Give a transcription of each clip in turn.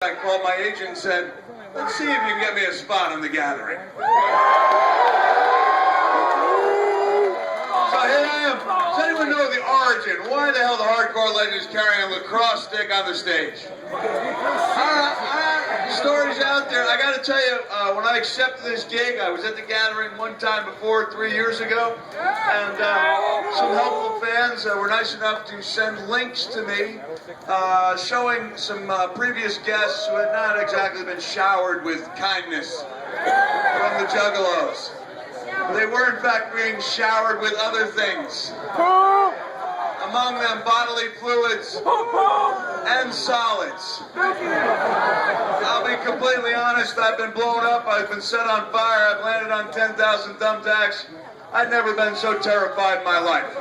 I called my agent and said, let's see if you can get me a spot on the gathering. So here I am. Does anyone know the origin? Why the hell the hardcore legend is carrying a lacrosse stick on the stage? Stories out there. I got to tell you, when I accepted this gig, I was at the gathering one time before, 3 years ago, and some helpful fans were nice enough to send links to me showing some previous guests who had not exactly been showered with kindness from the juggalos. They were in fact being showered with other things. Among them bodily fluids and solids. I'll be completely honest, I've been blown up, I've been set on fire, I've landed on 10,000 thumbtacks. I've never been so terrified in my life.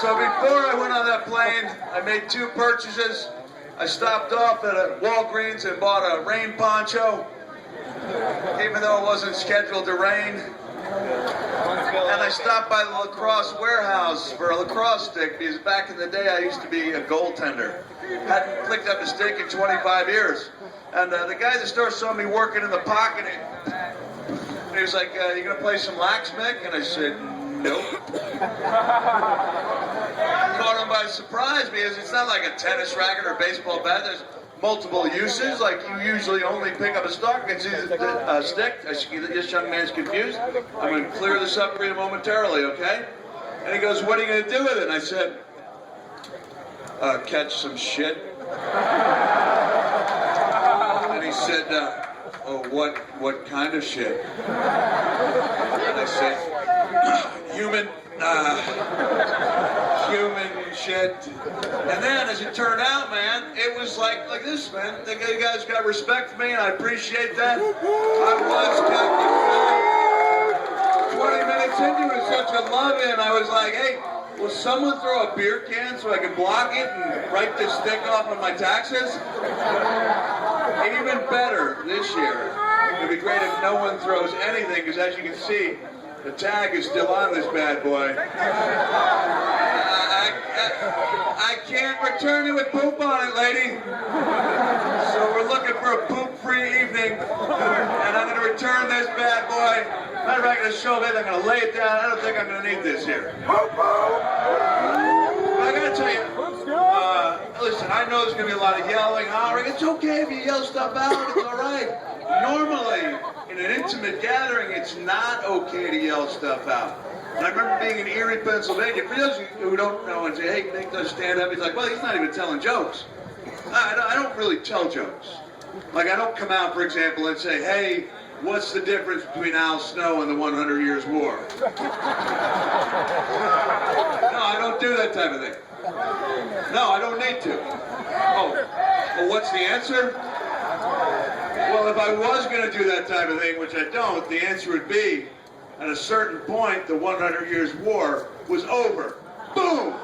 So before I went on that plane, I made 2 purchases. I stopped off at a Walgreens and bought a rain poncho, even though it wasn't scheduled to rain. And I stopped by the lacrosse warehouse for a lacrosse stick, because back in the day I used to be a goaltender. Hadn't picked up a stick in 25 years. And the guy at the store saw me working in the pocket, and he was like, you gonna play some lax, Mick? And I said, nope. Caught him by surprise, because it's not like a tennis racket or a baseball bat. There's multiple uses, like you usually only pick up a stick and see the stick. I see that this young man's confused. I'm going to clear this up for you momentarily, okay? And he goes, what are you going to do with it? And I said, catch some shit. And he said, oh, what kind of shit? And I said, human shit. And then, as it turned out, man, it was like this, man. You guys got respect for me, and I appreciate that. I was Captain 20 minutes into it, such a love-in. I was like, hey, will someone throw a beer can so I can block it and write this stick off on my taxes? Even better this year. It'd be great if no one throws anything, because as you can see, the tag is still on this bad boy. I can't return it with poop on it, lady. So we're looking for a poop-free evening, and I'm going to return this bad boy. Matter of fact, I'm going to show it, I'm going to lay it down. I don't think I'm going to need this here. But I got to tell you, listen, I know there's going to be a lot of yelling, hollering. It's okay if you yell stuff out, it's all right. Normally, in an intimate gathering, it's not okay to yell stuff out. And I remember being in Erie, Pennsylvania. For those of you who don't know and say, hey, Mick does stand up, he's like, well, he's not even telling jokes. I don't really tell jokes. Like, I don't come out, for example, and say, hey, what's the difference between Al Snow and the 100 Years' War? No, I don't do that type of thing. No, I don't need to. Oh, well, what's the answer? Well, if I was going to do that type of thing, which I don't, the answer would be, at a certain point, the 100 Years' War was over. Boom!